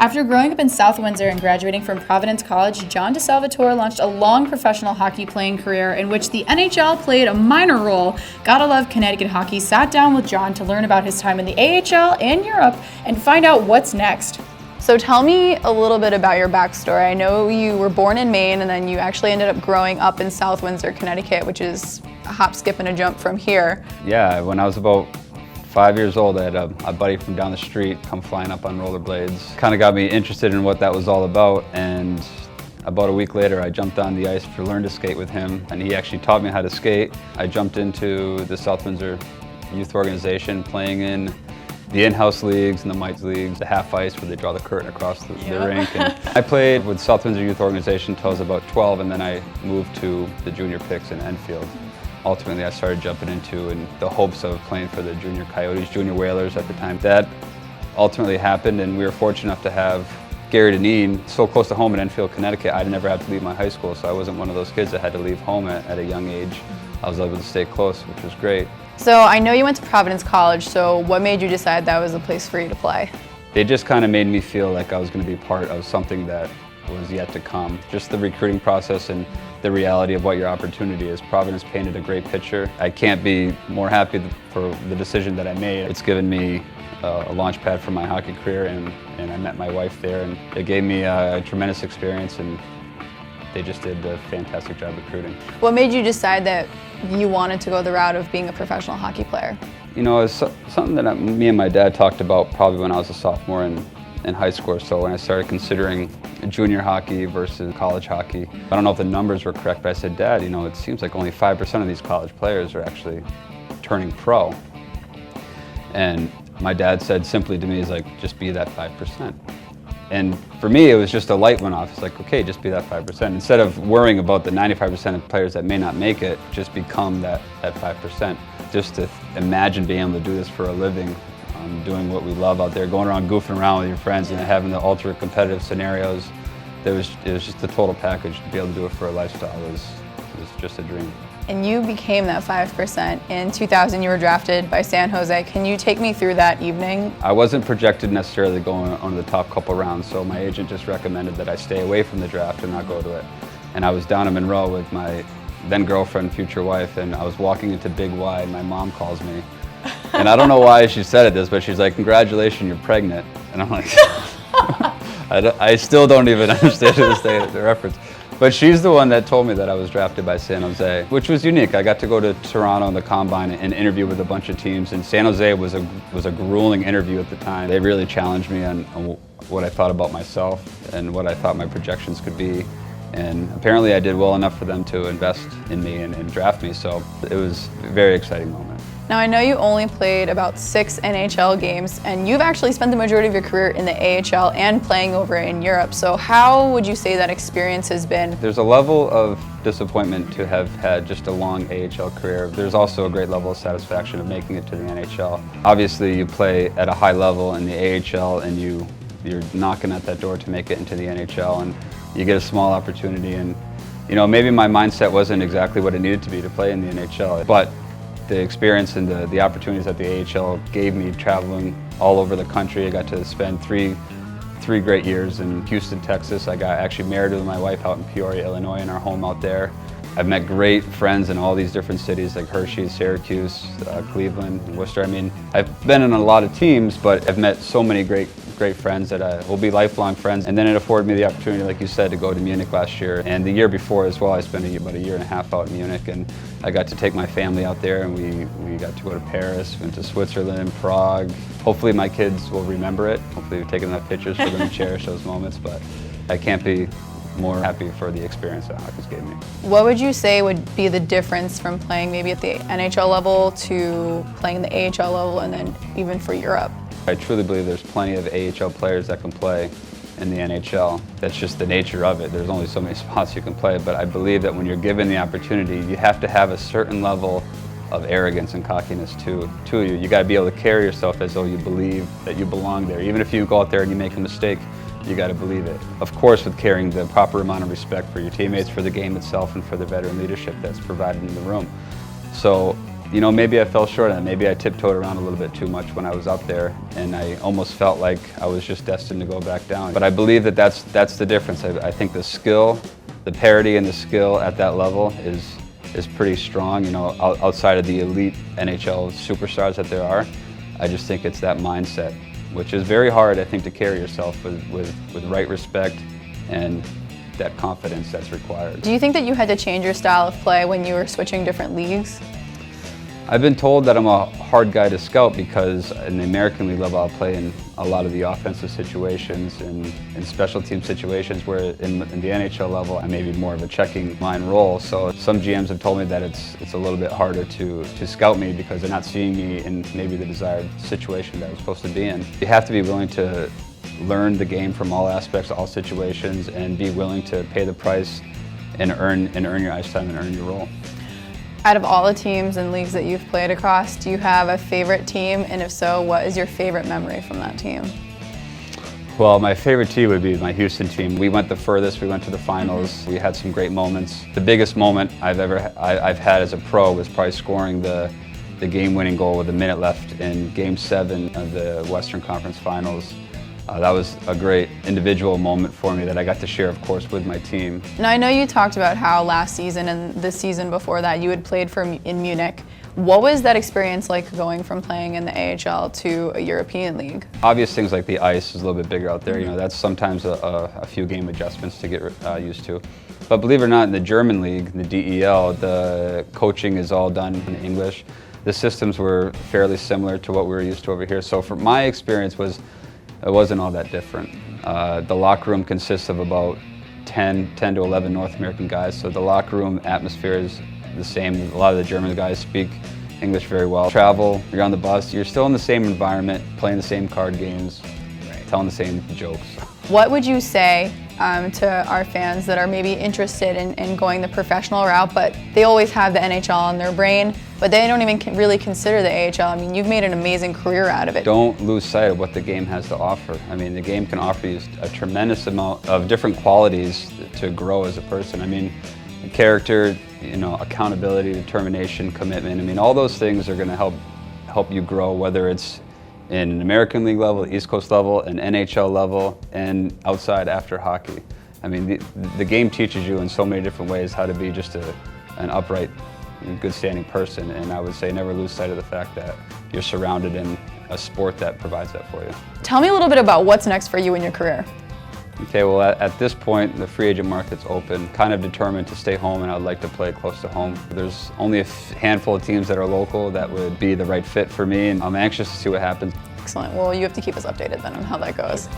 After growing up in South Windsor and graduating from Providence College, Jon DiSalvatore launched a long professional hockey playing career in which the NHL played a minor role. GottaLoveCTHockey sat down with Jon to learn about his time in the AHL and Europe and find out what's next. So tell me a little bit about your backstory. I know you were born in Maine and then you actually ended up growing up in South Windsor, Connecticut, which is a hop, skip, and a jump from here. Yeah, when I was about 5 years old, I had a buddy from down the street come flying up on rollerblades. Kind of got me interested in what that was all about, and about a week later I jumped on the ice to learn to skate with him, and he actually taught me how to skate. I jumped into the South Windsor youth organization, playing in the in-house leagues and the mites leagues, the half ice where they draw the curtain across the rink. And I played with South Windsor Youth Organization until I was about 12, and then I moved to the junior picks in Enfield. Ultimately, I started jumping into in the hopes of playing for the junior Coyotes, junior Whalers at the time. That ultimately happened, and we were fortunate enough to have Gary Deneen so close to home in Enfield, Connecticut. I never had to leave my high school, so I wasn't one of those kids that had to leave home at a young age. I was able to stay close, which was great. So I know you went to Providence College, so what made you decide that was the place for you to play? It just kind of made me feel like I was going to be part of something that was yet to come. Just the recruiting process and the reality of what your opportunity is. Providence painted a great picture. I can't be more happy for the decision that I made. It's given me a launch pad for my hockey career, and I met my wife there, and it gave me a tremendous experience, and they just did a fantastic job recruiting. What made you decide that you wanted to go the route of being a professional hockey player? You know, it's something that me and my dad talked about probably when I was a sophomore in high school. So when I started considering junior hockey versus college hockey, I don't know if the numbers were correct, but I said, Dad, you know, it seems like only 5% of these college players are actually turning pro. And my dad said simply to me, he's like, just be that 5%. And for me, it was just a light went off. It's like, okay, just be that 5%. Instead of worrying about the 95% of players that may not make it, just become that 5%. Just to imagine being able to do this for a living, doing what we love out there, going around goofing around with your friends and having the ultra competitive scenarios. It was just the total package. To be able to do it for a lifestyle was just a dream. And you became that 5%. In 2000, you were drafted by San Jose. Can you take me through that evening? I wasn't projected necessarily going on the top couple rounds, so my agent just recommended that I stay away from the draft and not go to it. And I was down in Monroe with my then girlfriend, future wife, and I was walking into Big Y, and my mom calls me. And I don't know why she said this, but she's like, congratulations, you're pregnant. And I'm like, I still don't even understand to this day the reference. But she's the one that told me that I was drafted by San Jose, which was unique. I got to go to Toronto on the Combine and interview with a bunch of teams, and San Jose was a grueling interview at the time. They really challenged me on what I thought about myself and what I thought my projections could be. And apparently I did well enough for them to invest in me and draft me, so it was a very exciting moment. Now I know you only played about 6 NHL games, and you've actually spent the majority of your career in the AHL and playing over in Europe. So how would you say that experience has been? There's a level of disappointment to have had just a long AHL career. There's also a great level of satisfaction of making it to the NHL. Obviously you play at a high level in the AHL and you're knocking at that door to make it into the NHL, and you get a small opportunity, and you know, maybe my mindset wasn't exactly what it needed to be to play in the NHL, but the experience and the opportunities that the AHL gave me traveling all over the country. I got to spend three great years in Houston, Texas. I got actually married with my wife out in Peoria, Illinois, in our home out there. I've met great friends in all these different cities like Hershey, Syracuse, Cleveland, Worcester. I mean, I've been in a lot of teams, but I've met so many great friends that will be lifelong friends. And then it afforded me the opportunity, like you said, to go to Munich last year. And the year before as well, I spent about a year and a half out in Munich, and I got to take my family out there, and we got to go to Paris, went to Switzerland, Prague. Hopefully my kids will remember it. Hopefully we've taken enough pictures for them to cherish those moments, but I can't be more happy for the experience that hockey's gave me. What would you say would be the difference from playing maybe at the NHL level to playing the AHL level and then even for Europe? I truly believe there's plenty of AHL players that can play in the NHL. That's just the nature of it. There's only so many spots you can play, but I believe that when you're given the opportunity, you have to have a certain level of arrogance and cockiness to you. You got to be able to carry yourself as though you believe that you belong there. Even if you go out there and you make a mistake, you got to believe it. Of course, with carrying the proper amount of respect for your teammates, for the game itself, and for the veteran leadership that's provided in the room. So you know, maybe I fell short on it. Maybe I tiptoed around a little bit too much when I was up there, and I almost felt like I was just destined to go back down. But I believe that that's the difference. I think the skill, the parity and the skill at that level is pretty strong. You know, outside of the elite NHL superstars that there are, I just think it's that mindset, which is very hard, I think, to carry yourself with right respect and that confidence that's required. Do you think that you had to change your style of play when you were switching different leagues? I've been told that I'm a hard guy to scout because in the American League level I'll play in a lot of the offensive situations and special team situations, where in the NHL level I may be more of a checking line role. So some GMs have told me that it's a little bit harder to scout me because they're not seeing me in maybe the desired situation that I'm supposed to be in. You have to be willing to learn the game from all aspects, all situations, and be willing to pay the price and earn your ice time and earn your role. Out of all the teams and leagues that you've played across, do you have a favorite team? And if so, what is your favorite memory from that team? Well, my favorite team would be my Houston team. We went the furthest, we went to the finals. We had some great moments. The biggest moment I've had as a pro was probably scoring the game-winning goal with a minute left in Game 7 of the Western Conference Finals. That was a great individual moment for me that I got to share, of course, with my team. Now, I know you talked about how last season and the season before that you had played in Munich. What was that experience like going from playing in the AHL to a European league? Obvious things like the ice is a little bit bigger out there. You know, that's sometimes a few game adjustments to get used to. But believe it or not, in the German league, the DEL, the coaching is all done in English. The systems were fairly similar to what we were used to over here. So from my experience it wasn't all that different. The locker room consists of about 10 to 11 North American guys, so the locker room atmosphere is the same. A lot of the German guys speak English very well. Travel, you're on the bus, you're still in the same environment, playing the same card games, telling the same jokes. What would you say to our fans that are maybe interested in going the professional route, but they always have the NHL in their brain, but they don't even really consider the AHL? I mean, you've made an amazing career out of it. Don't lose sight of what the game has to offer. I mean, the game can offer you a tremendous amount of different qualities to grow as a person. I mean, character, you know, accountability, determination, commitment. I mean, all those things are going to help you grow, whether it's in an American League level, East Coast level, an NHL level, and outside after hockey. I mean, the game teaches you in so many different ways how to be just an upright, good standing person, and I would say never lose sight of the fact that you're surrounded in a sport that provides that for you. Tell me a little bit about what's next for you in your career. Okay, well at this point the free agent market's open. Kind of determined to stay home, and I'd like to play close to home. There's only a handful of teams that are local that would be the right fit for me, and I'm anxious to see what happens. Excellent. Well, you have to keep us updated then on how that goes.